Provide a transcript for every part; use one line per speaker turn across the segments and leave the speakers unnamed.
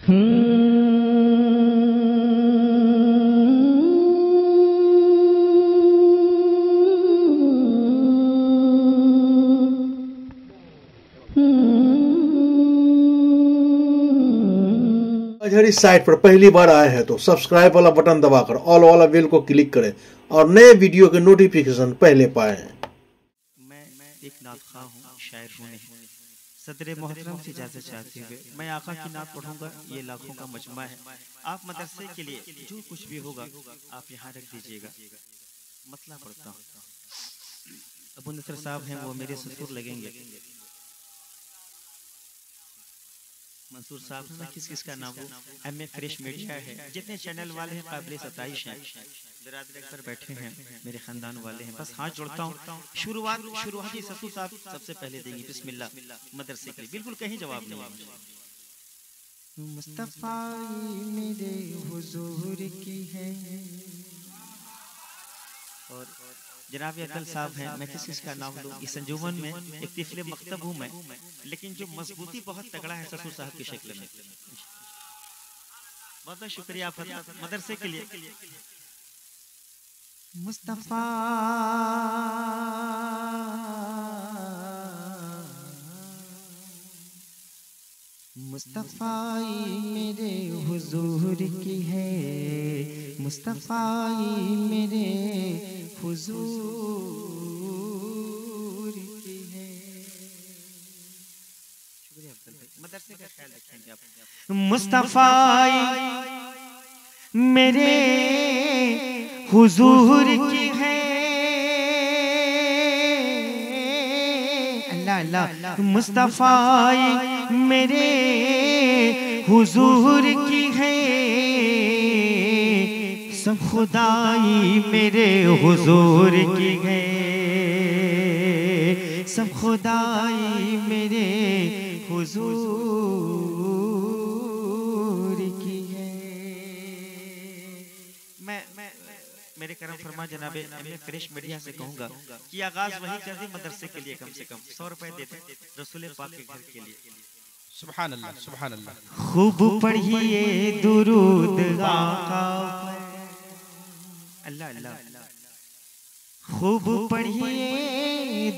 अगर इस साइट पर पहली बार आए हैं तो सब्सक्राइब वाला बटन दबाकर ऑल वाला बेल को क्लिक करें और नए वीडियो के नोटिफिकेशन पहले पाएं।
मैं एक नात खां हूँ, शायर हूँ नहीं। सदर मोहतरम से इजाज़त चाहते हुए मैं आका की नात पढ़ूंगा। ये लाखों का मजमा है। आप मदरसे के लिए जो कुछ भी होगा आप यहाँ रख दीजिएगा। मतला पढ़ता हूँ। अबू नसर साहब हैं, वो मेरे ससुर लगेंगे। मंसूर साहब, मैं किस किस का नाम लूं? एमए फ्रेश मीडिया है, जितने चैनल वाले हैं काबिल सताइश हैं, बिरादरी पर बैठे हैं, मेरे खानदान वाले हैं। बस हाथ जोड़ता हूँ। शुरुआती ससुर साहब सबसे पहले देंगे बिस्मिल्लाह मदरसे के लिए। बिल्कुल कहीं जवाब नहीं है। मुस्तफा मेरे हुजूर की है। और जनाब अकल साहब हैं, मैं किस का नाम लूं? इस अंजुमन में एक तिफले मकतब हूं मैं, लेकिन जो मजबूती बहुत तगड़ा है ससुर साहब की शक्ल में। बहुत बहुत शुक्रिया मदरसे के लिए। मुस्तफा मुस्तफाई मेरे हुजूर की है, मुस्तफाई मेरे हुजूर की है। शुक्रिया अफजल भाई, मदरसे का ख्याल रखेंगे आप। मुस्तफाई मेरे हुजूर की है। अल्लाह अल्लाह। मुस्तफाई मेरे हुजूर की है, सब खुदाई मेरे हुजूर की है, सब खुदाई मेरे हुजूर की है। मैं मेरे करम फरमा जनाबे एमए फ्रेश मीडिया से कहूंगा कि आगाज वही कर दी मदरसे के लिए। कम से कम 100 रुपए देते रसूल पाक के घर के लिए।
सुभान अल्लाह, सुभान अल्लाह।
खूब पढ़िए दुरूद आका पर। अल्लाह अल्लाह। खूब पढ़िए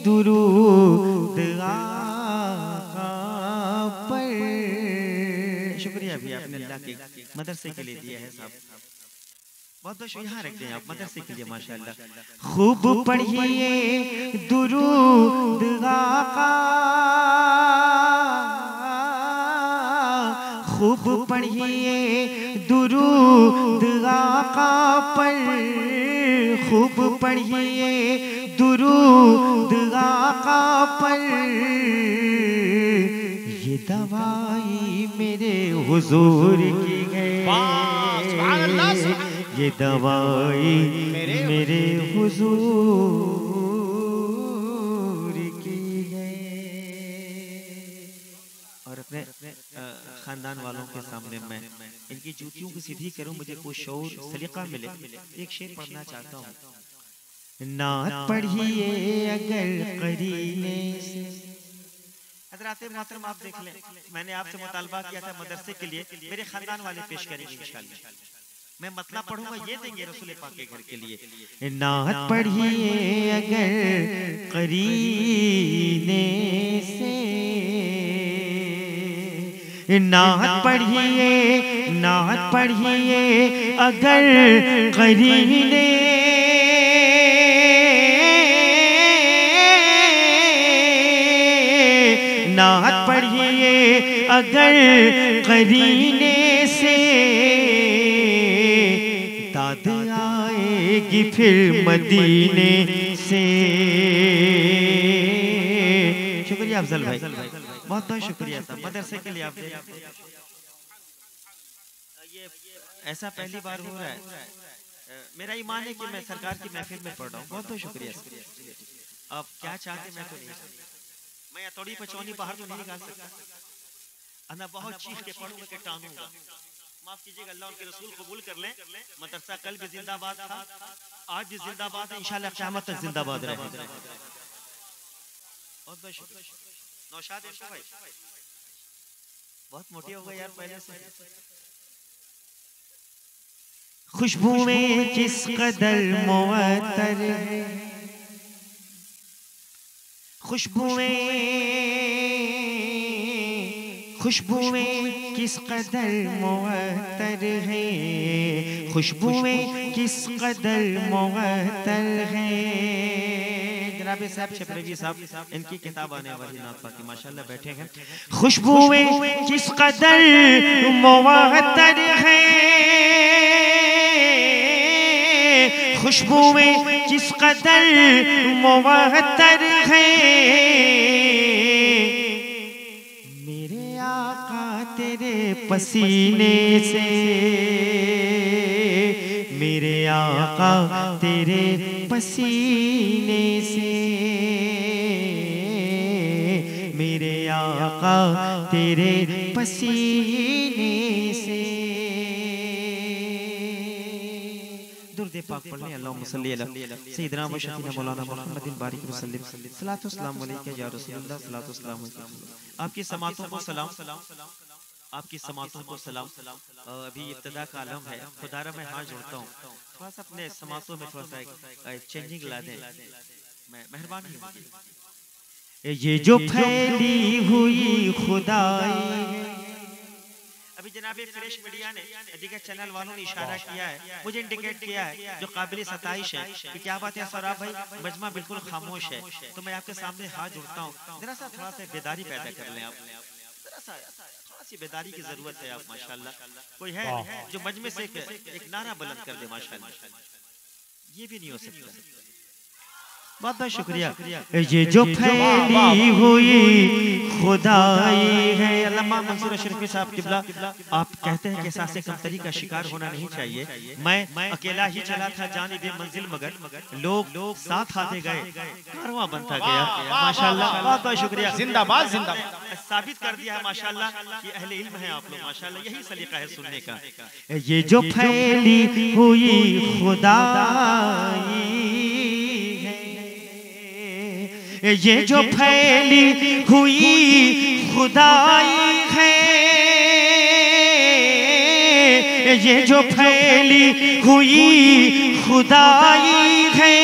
दुरूद आका पर। शुक्रिया भी आपने अल्लाह के मदरसे के लिए दिया है साहब। बहुत बहुत यहाँ रख दें आप मदरसे के लिए माशाअल्लाह। खूब पढ़िए दुरूद आका, खूब पढ़िए दुरूद आका पर, खूब पढ़िए दुरूद आका पर। ये दवाई मेरे हुजूर की है, ये दवाई मेरे हुजूर की है। और अपने खानदान वालों के सामने मैं इनकी जूतियों की सीधी करूं, मुझे कोई शौर सलीका मिले। एक शेर पढ़ना चाहता हूँ। नात पढ़िए अगर करीने से। हज़रात मोहतरम आप देख लें, मैंने आपसे मुतालबा किया था मदरसे के लिए, मेरे खानदान वाले पेश करेंगे इंशाअल्लाह। मैं मतलब पढ़ूंगा, ये देंगे रसूल पाक के घर के लिए। नात पढ़िए अगर करीने से, नात पढ़िए, नात पढ़िए अगर करीने, नात पढ़िए अगर करीने से। दाद आएगी फिर मदीने से। शुक्रिया अफजल भाई, बहुत बहुत शुक्रिया साहब मदरसे के लिए आप दे। ये ऐसा पहली बार हो रहा है। मेरा ईमान है कि मैं सरकार की महफिल में पढ़ रहा हूँ। बहुत बहुत शुक्रिया। अब क्या चाहते मैं तो नहीं, मैं थोड़ी पचौनी बाहर तो नहीं निकाल सकता। मैं बहुत चीख के पढ़ूंगा कि टांगूंगा। माफ कीजिएगा, अल्लाह उनके रसूल कबूल कर लें। मदरसा कल भी जिंदाबाद था, आज भी जिंदाबाद है, इंशाल्लाह क़यामत तक जिंदाबाद रहेगा। बहुत बहुत शुक्रिया नौशाद भाई। बहुत मोटी हो गई यार पहले से। खुशबुएं किस कदर मुअत्तर है, खुशबुएं किस कदर मुअत्तर है, खुशबुएं किस कदर मुअत्तर है। जनाब साहब छपरेवी साहब इनकी किताब आने वाली नात पाकी माशाल्लाह बैठे हैं। खुशबुएं किस कदर मुअत्तर है, खुशबुएं किस कदर मुअत्तर है, मेरे आका तेरे पसीने से, मेरे आका तेरे पसीने से, मेरे आका तेरे पसीने से। दुरूद पाक पढ़ने अल्लाहुम्मा सल्ली अला सय्यिदिना व शफीना मौलाना मुहम्मदिन बारिक वसल्लम सलातो सलाम अलैका या रसूलल्लाह सलातो सलाम अलैका। आपकी समातों को सलाम, आपकी समातों को सलाम। अभी इब्तिदा का आलम है, खुदारा मैं हाथ जोड़ता हूँ, थोड़ा सा अपने समातों में थोड़ा सा चेंजिंग ला दें, मैं मेहरबानी होगी। ये जो फैली हुई खुदाई है, अभी जनाब फ्रेश मीडिया ने दीगर चैनल वालों ने इशारा किया है, मुझे इंडिकेट किया है, जो काबिल सताइश है कि क्या बात है सौरभ भाई, मजमा बिल्कुल खामोश है, तो मैं आपके सामने हाथ जोड़ता हूँ, जरा सा थोड़ा सा बेदारी पैदा कर लें आप, जरा सा थोड़ा सी बेदारी की जरूरत है। आप माशाल्लाह कोई है जो मजमे से एक नारा बुलंद कर दे माशाल्लाह, ये भी नहीं हो सकता। बहुत बहुत शुक्रिया। ये जो फैली हुई खुदाई है, अल्लामा मंसूर अशरफी साहब किबला, आप कहते हैं कि एहसास कमतरी का शिकार होना नहीं चाहिए। मैं अकेला ही चला था जानिबे मंजिल, मगर लोग साथ आते गए, कारवां बनता गया माशाल्लाह। बहुत बहुत शुक्रिया,
जिंदाबाद जिंदाबाद।
साबित कर दिया है माशाल्लाह कि अहले इल्म हैं आप लोग माशाल्लाह, यही सलीका है सुनने का। ये जो फैली हुई खुदाई, ये जो फैली हुई खुदाई है, ये जो फैली हुई खुदाई है,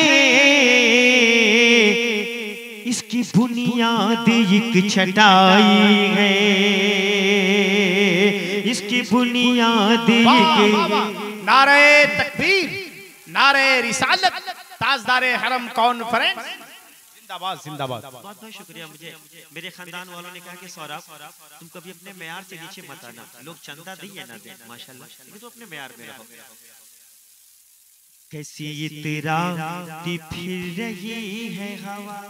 इसकी बुनियाद एक छटाई है, इसकी बुनियाद एक।
नारे तकबीर, नारे रिसालत, ताजदारे हरम कॉन्फ्रेंस, जिंदाबाद जिंदाबाद।
बहुत बहुत शुक्रिया। मुझे मेरे खानदान वालों ने कहा कि सौरभ तुम कभी अपने मेयार से नीचे मत आना, लोग चंदा दें या ना दें माशाल्लाह, लेकिन तो अपने मेयार में रहो। कैसी इतराती फिर रही है हवा,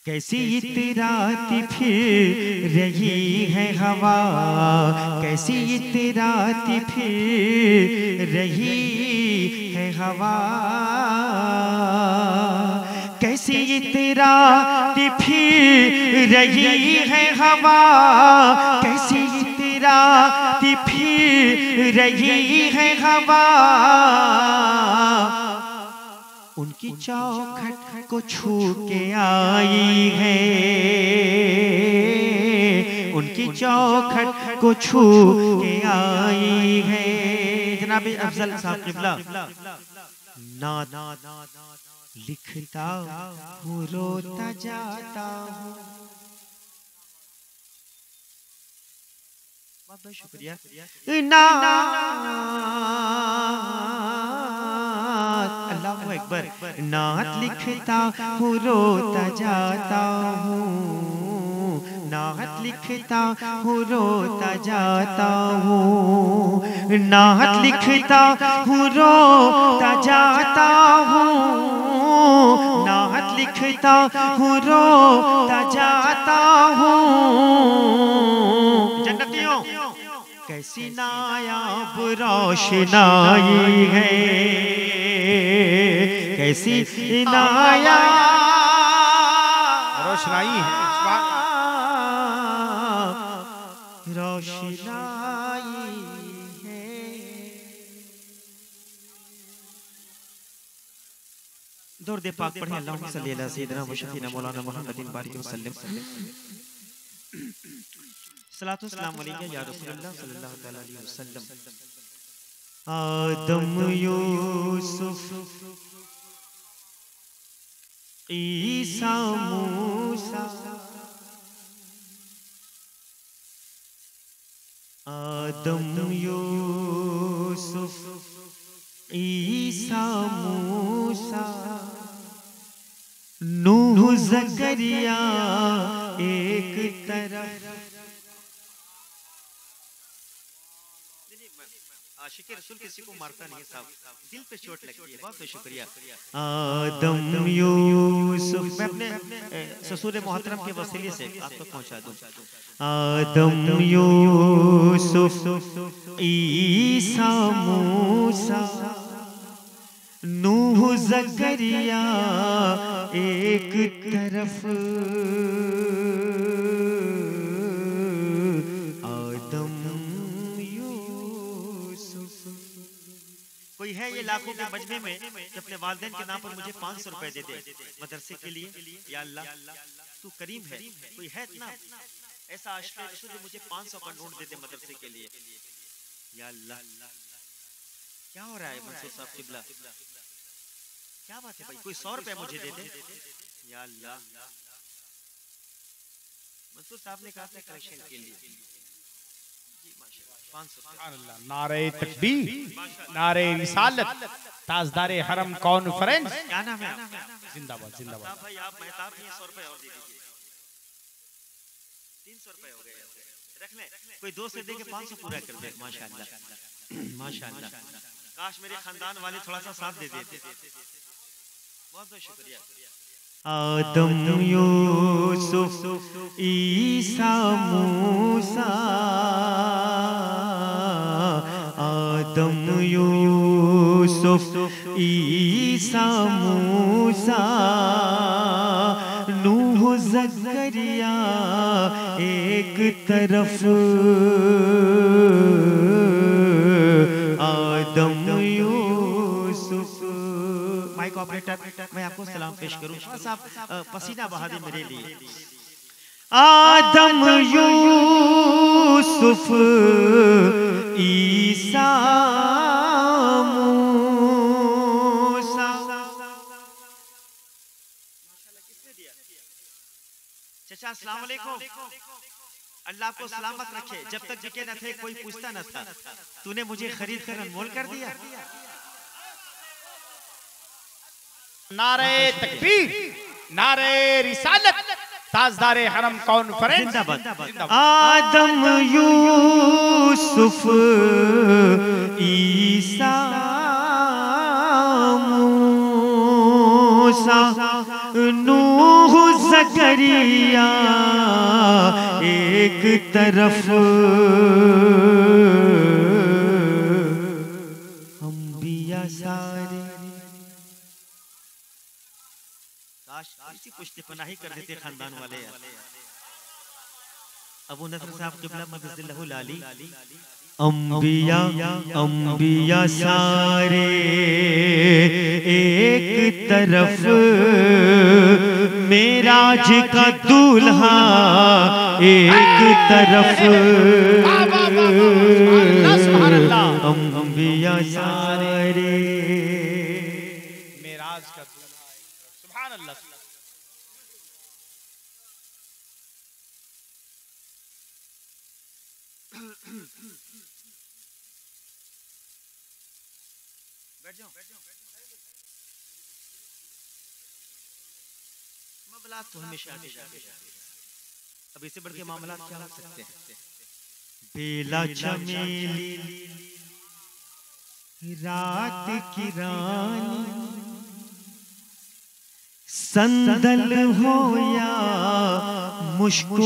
कैसी इतराती फिर रही है हवा, कैसी इतराती फिर रही है हवा, कैसी इतराती फिर रही है हवा, कैसी इतराती फिर रही है हवा, उनकी चौखट को छू के आई है, उनकी चौखट को छू के आई है। जनाब अफजल साहब किबला, नात लिखता हूँ रोता जाता हूँ। बहुत बहुत शुक्रिया। अल्लाहू अकबर। नात लिखता हूँ रोता जाता हूँ, नात लिखता हूँ रोता जाता हूँ, नात लिखता हूँ रोता जाता हूँ, नात लिखता हूँ रोता जाता हूँ। जन्नतियों कैसी नायाब रोशनाई है, कैसी नायाब
रोशनाई है,
रोशनाई है। दरूद पाक पढ़े अल्लाहुम्मा सल्ली अला सय्यिदिना व शफीना मौलाना मुहम्मदिन बारिक वसल्लम। सलातो सलाम अलैका या रसूलल्लाह सल्लल्लाहु तआला अलैहि वसल्लम। आदम यूसुफ ईसा मूसा, आदम यूसुफ ईसा मूसा, नूह ज़करिया एक तरफ। आशिक रसूल किसी को मारता नहीं है साहब, दिल पे चोट लगती है। बहुत बहुत शुक्रिया। आदम यूसुफ, मैं अपने ससुर मोहतरम के वसीले से आप तक पहुंचा दूं। आदम यूसुफ ईसा मूसा, नूह ज़करिया एक तरफ, आदम यूसुफ। कोई है ये लाखों के मजमे में कि अपने वालिदैन के नाम पर मुझे 500 रुपए दे दे मदरसे के लिए? या अल्लाह तू करीम है, कोई है इतना ऐसा आशिक़ रसूल जो मुझे 500 का नोट दे दे मदरसे के लिए? या अल्लाह क्या हो रहा है मंसूर साहब किबला, क्या बात है भाई? कोई 100 रुपए मुझे दे दे। या अल्लाह, मंसूर साहब ने कहा था कलेक्शन के लिए जी माशाअल्लाह 500 रुपए।
नारे तकबीर, नारे रिसालत, ताजदारे हरम कॉन्फ्रेंस।
क्या नाम है?
जिंदाबाद जिंदाबाद।
भाई आप मेहताब नहीं, 100 रुपए और दे दीजिए। 300 रुपए हो गए, रख ले। कोई 2 से दे के 500 पूरा कर दे। माशाअल्लाह माशाअल्लाह। काश मेरे खानदान वाले थोड़ा सा साथ दे देते। बहुत बहुत शुक्रिया। आदम यूसुफ ईसा मूसा, आदम यूसुफ ईसा मूसा, नूह ज़करिया एक तरफ, आदम यूसुफ। माइक ऑपरेटर, मैं आपको सलाम पेश करूं साहब, पसीना बहा दे मेरे लिए। आदम यूसुफ ईसा मूसा। चाचा अस्सलाम वालेकुम, अल्लाह आपको सलामत रखे। जब तक बिके न थे कोई पूछता न था, तूने मुझे खरीद कर अनमोल कर दिया।
नारे तकबीर, नारे रिसालत, ताजदारे हरम कॉन्फ्रेंस।
जिंदाबाद। आदम यूसुफ ईसा मूसा, नूह ज़करिया एक तरफ, अंबिया सारे। काश इसी पुश्त पनाही कर देते खानदान वाले। अबू नसर साहब क़िबला मददिल्लाहुल आली। अंबिया अंबिया सारे एक तरफ, मेराज का दूल्हा एक तरफ, अंबिया सारे
मेराज का दूल्हा। सुभान अल्लाह।
बैठ जाओ। मामला तो हमेशा आगे जाते हैं, अब इससे बढ़ के मामला क्या हो सकते हैं? बेला चमेली रात की रानी, संदल हो या मुश्को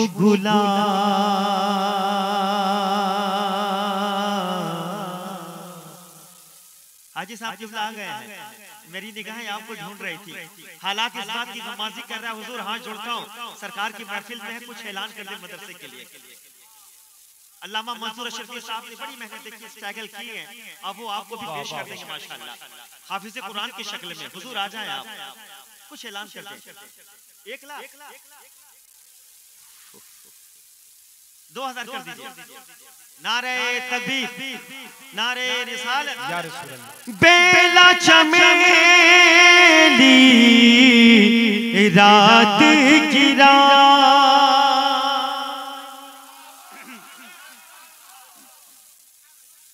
हाजी साहब किबला आ गए हैं। मेरी निगाहें आपको ढूंढ रही थी। हालात इस बात की नमाजी कर रहा है, हुजूर हाथ जोड़ता हूँ, सरकार की महफिल में है, कुछ ऐलान कर दे मदरसे के लिए। अल्लामा मंसूर अशरफी साहब ने बड़ी मेहनत की, स्ट्रगल की है, अब वो आपको भी पेश कर देंगे माशाअल्लाह, हाफिज कुरान की शक्ल में। हुजूर आ जाएं आप, कुछ ऐलान कर दें। 1 लाख 2000 कर दीजिए। नारे तकबीर, नारे रिसालत,
या रसूल अल्लाह।
बेला चमेली रात की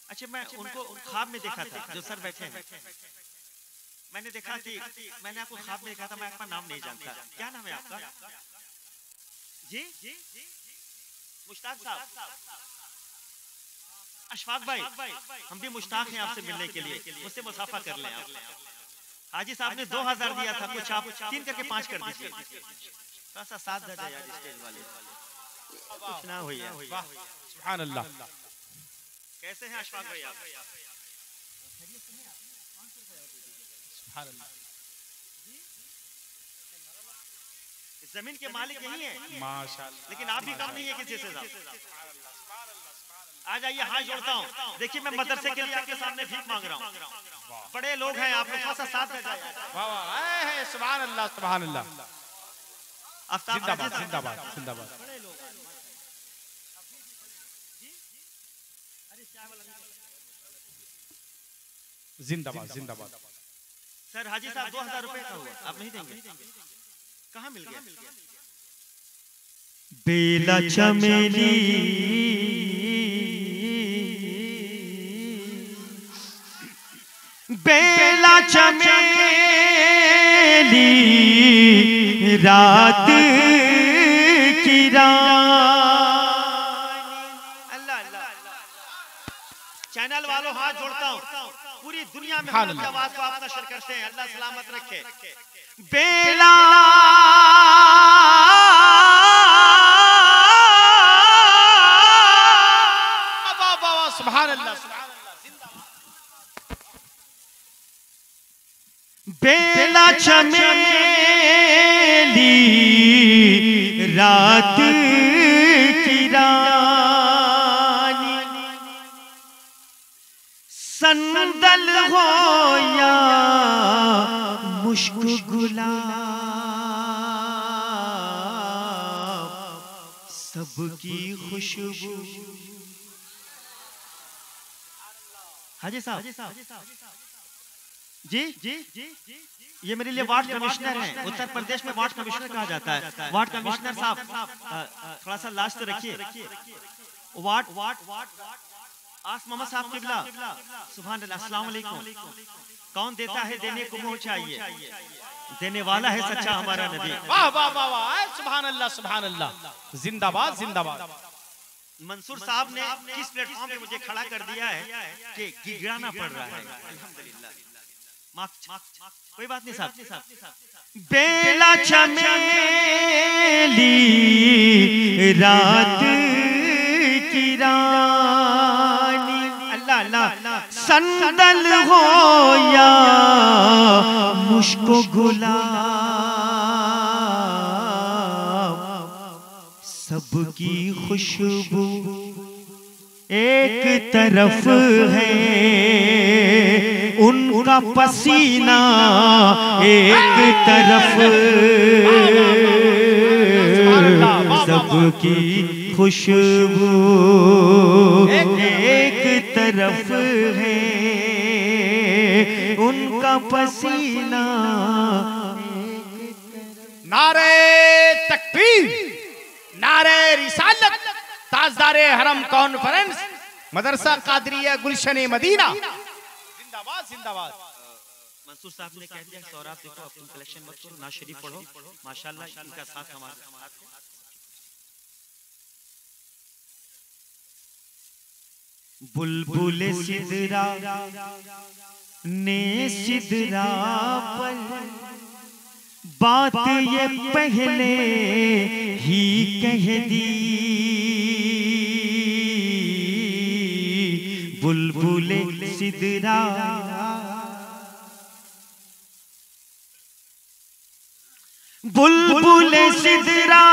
अच्छा, मैं उनको ख्वाब में देखा था, जो सर बैठे हैं। मैंने देखा कि मैंने आपको ख्वाब में देखा था, मैं आपका नाम नहीं जानता। क्या नाम है आपका? जी मुश्ताक साहब, अशफाक भाई, हम भी मुश्ताक हैं आपसे मिलने के लिए, मुझसे मुसाफा कर लें आप। हाजी साहब ने 2000 दिया था, कुछ आप 3 करके 5 कर दीजिए। थोड़ा सा साथ दे यार स्टेज वाले, कुछ ना हुई है।
सुभान अल्लाह।
कैसे हैं अशफाक भाई आप?
सुभान अल्लाह।
जमीन के मालिक यही हैं,
माशाअल्लाह।
लेकिन आप भी कम नहीं है किसी से। आ जाइए, हाथ जोड़ता हूँ। देखिए, मैं मदरसे के लिए आपके सामने भीख मांग रहा हूँ। बड़े लोग हैं, आप थोड़ा सा साथ दे जाइए।
वाह वाह, सुभान अल्लाह, सुभान अल्लाह। जिंदाबाद, जिंदाबाद, जिंदाबाद। जिंदाबाद, जिंदाबाद।
सर हाजी साहब 2000 रुपए का हुआ, आप नहीं देंगे? कहाँ मिल गया? बेला चमेली बेला चमेली रात की अल्लाह अल्लाह। चैनल वालों हाथ जोड़ता हूँ, पूरी दुनिया में हम की आवाज को आप नशर करते हैं। अल्लाह सलामत रखे। बेला
सुभान अल्लाह,
बेला चमेली रात की रानी, संदल हो या मुश्क गुलाब, सबकी खुशबू। हाजी साहब जी जी, ये मेरे लिए वार्ड कमिश्नर हैं। उत्तर प्रदेश में वार्ड कमिश्नर कहा जाता है। वार्ड कमिश्नर साहब, थोड़ा सा लास्ट रखिए। वार्ड आस मोहम्मद साहब किबला, सुभान अल्लाह, अस्सलाम वालेकुम। कौन देता है देने को मुंह चाहिए, देने वाला है सच्चा हमारा नबी।
वाह वाह वाह वाह, सुभान अल्लाह, सुभान अल्लाह। जिंदाबाद, जिंदाबाद।
मंसूर साहब ने किस प्लेटफॉर्म पे मुझे खड़ा कर दिया है कि गिड़ाना पड़ रहा है। अल्हम्दुलिल्लाह, माफ, कोई बात नहीं साहब। बेला चमेली रात की रानी, अल्लाह अल्लाह, संदल हो या मुश्क गुलाब, सबकी खुशबू एक तरफ है, उनका पसीना एक तरफ, सबकी खुशबू एक तरफ है, उनका पसीना।
नारे तकबीर, नारे रिसालत, ताजदारे हरम कॉन्फ्रेंस, मदरसा कादरिया गुलशन मदीना, जिंदाबाद, जिंदाबाद।
मंसूर साहब ने कह दिया सौराब देखो, अब तुम कलेक्शन मत करो, ना शरीफ पढ़ो। माशाल्लाह, इनका साथ हमारे साथ है। बुलबुल सिदरा ने सिदरा पर बात ये पहले ही कह दी, बुलबुल सिदरा बुलबुल सिदरा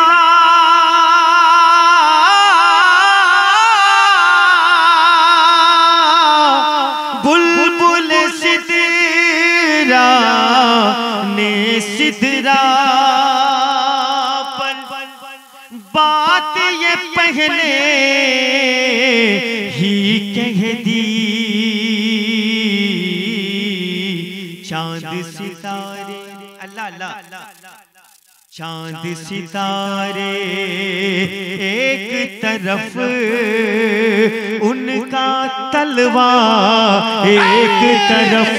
बुलबुल सिदरा ने सिदरा पर बात ये पहले ही कह दी, चांद सितारे अल्लाह अल्लाह चांद सितारे एक तरफ उनका तलवा एक तरफ,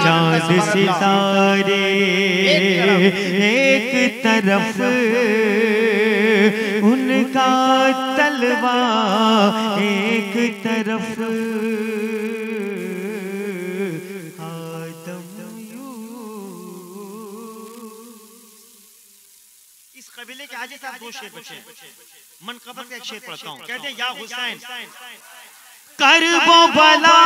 चांद सितारे एक तरफ उनका तलवा एक तरफ, कबीले के हाजी साहब दो शेर बचे, मनकबत का एक शेर पढ़ता हूँ। कहते हैं या हुसैन करबो बला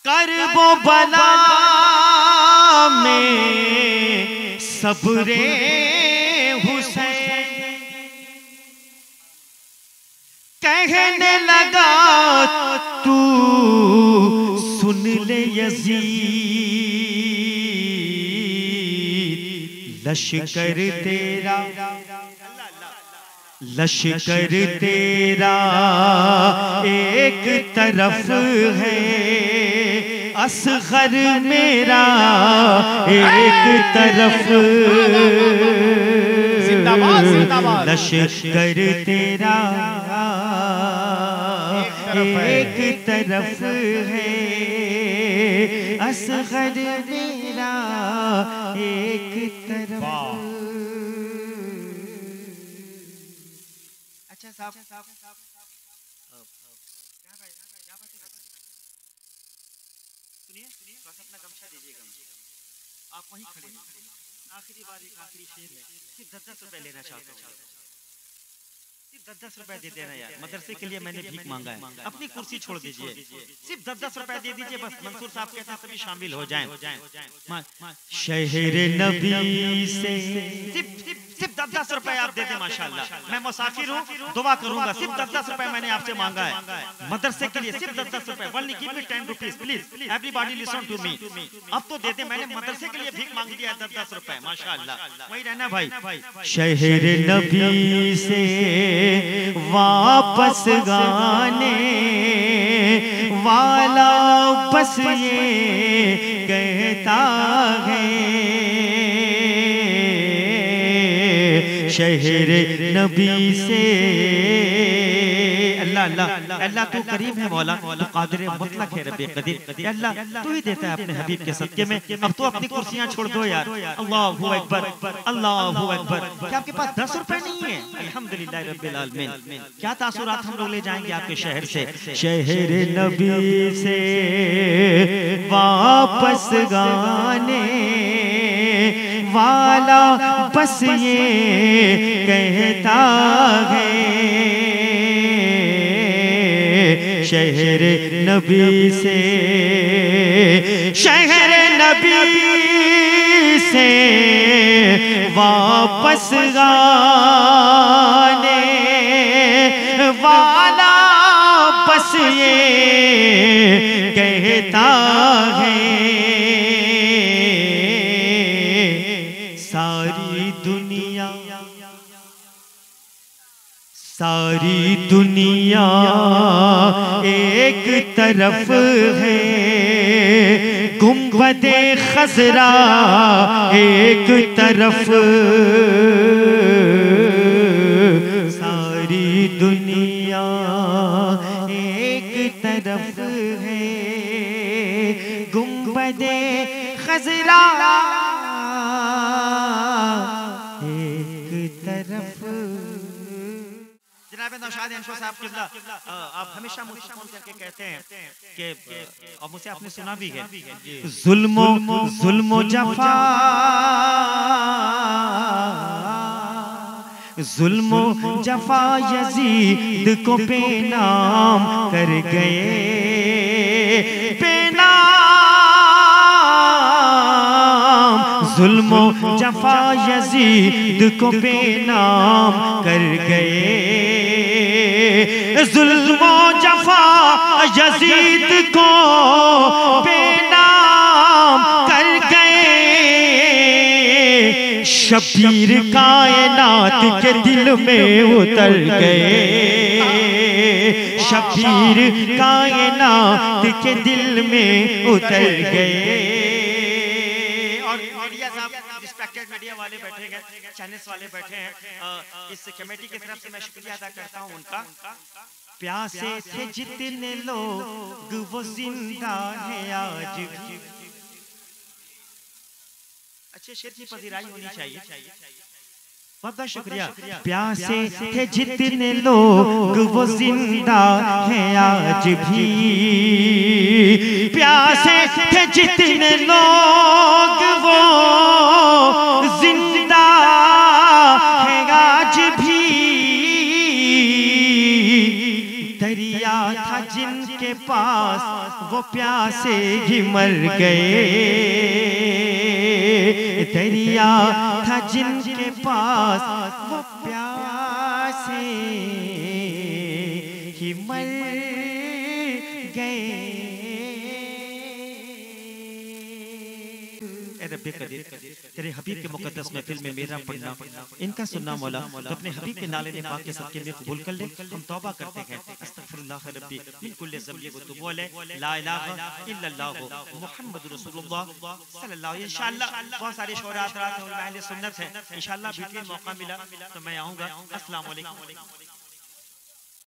करबो बला में सबरे हुसैन, कहने लगा तू सुन ले यजीद, लश्कर तेरा लश्कर तेरा एक तरफ है, असगर मेरा एक तरफ, जिंदाबाद जिंदाबाद, लश्कर तेरा एक तरफ है, असगर मेरा एक तरफ। अच्छा साहब सुनिए, अपना गमछा दीजिएगा, आप वहीं खड़े। आखिरी बार एक आखिरी शेर है, सिर्फ 10 रुपए लेना चाहता हूँ, 10 रुपए दे देना यार, मदरसे के लिए मैंने भीख मांगा है, अपनी कुर्सी छोड़ दीजिए, सिर्फ 10 रुपए दे दीजिए बस। मंसूर साहब कहते हैं सभी शामिल हो जाएं। शहर नबी से सिर्फ 10 रुपए आप दे दें माशाल्लाह, मैं मुसाफिर हूँ, दुआ करूंगा, सिर्फ 10 रुपए मैंने आपसे मांगा है मदरसे के लिए, सिर्फ 10 रुपए। Only give me 10 rupees please, everybody listen to me. अब तो दे दे, मैंने मदरसे के लिए भीख मांग दिया 10 रुपए माशाल्लाह, वही रहना भाई। शहर नबी से वापस गाने वाला बस ये कहता है, शहर नबी से अल्लाह अल्लाह अल्लाह तू करीम है मौला, तू कादिर मुतलक है रब्बे कदीर, अल्लाह तू ही देता है अपने हबीब के सदके में। अब तो अपनी कुर्सियां छोड़ दो यार, अल्लाहू अकबर अल्लाहू अकबर। क्या आपके पास 10 रुपए नहीं है? अल्हम्दुलिल्लाह रब्बिल आलमीन। क्या तासुरात हम लोग ले जाएंगे आपके शहर से। शहर नबी से वापस गाने वाला बस ये कहता है, शहर नबी से शहर नबी से वापस गाने वाला बस ये कहता है, सारी दुनिया एक तरफ है, गुंबदे खजरा एक तरफ, सारी दुनिया एक तरफ है, गुंबदे खजरा एक तरफ। नौशाद साहब किबला, आप हमेशा मुझे फोन करके कहते हैं कि और मुझसे आपने सुना भी है, जुल्मो जफा जुल्मो जफा यजीद को बेनाम कर गए, बेनाम जुल्मो जफा यजीद को बेनाम कर गए, जुल्मो जफा यजीद बेनाम कर गए, शबीर कायनात के दिल में उतर गए, शबीर कायनात के दिल में उतर गए। और मीडिया साहब, रिस्पेक्टेड मीडिया वाले बैठे हैं, चैनल्स वाले बैठे हैं, इस कमेटी की तरफ से मैं शुक्रिया अदा करता हूं उनका। प्यासे थे जितने लोग वो जिंदा है आज भी। अच्छे शेर की पजीराई होनी चाहिए। बहुत बहुत शुक्रिया। प्यासे थे जितने लोग वो जिंदा है आज भी, प्यासे थे जितने लोग वो जिंदा है आज भी, दरिया था जिनके पास वो प्यासे ही मर गए, दरिया था जिनके पास वो प्यासे ही मर गए। रब्बे कदीर तेरे हबीब के मुकद्दस महफिल में मेरा पढ़ना, इनका सुनना मौला, तो अपने हबीब के नाले ने पाक के सदके में कबूल कर ले। हम तौबा करते हैं, अस्तगफिरुल्लाह रब्बी मिन कुल्ली ज़ंबि व तूबू अलैह, ला इलाहा इल्लल्लाह मुहम्मदुर रसूलुल्लाह सल्लल्लाहु अलैहि वसल्लम। इंशाअल्लाह बहुत सारे शोरा हज़रात हैं, अहले सुन्नत हैं, इंशाअल्लाह बीच में मौका मिला तो मैं आऊँगा। अस्सलाम वालेकुम।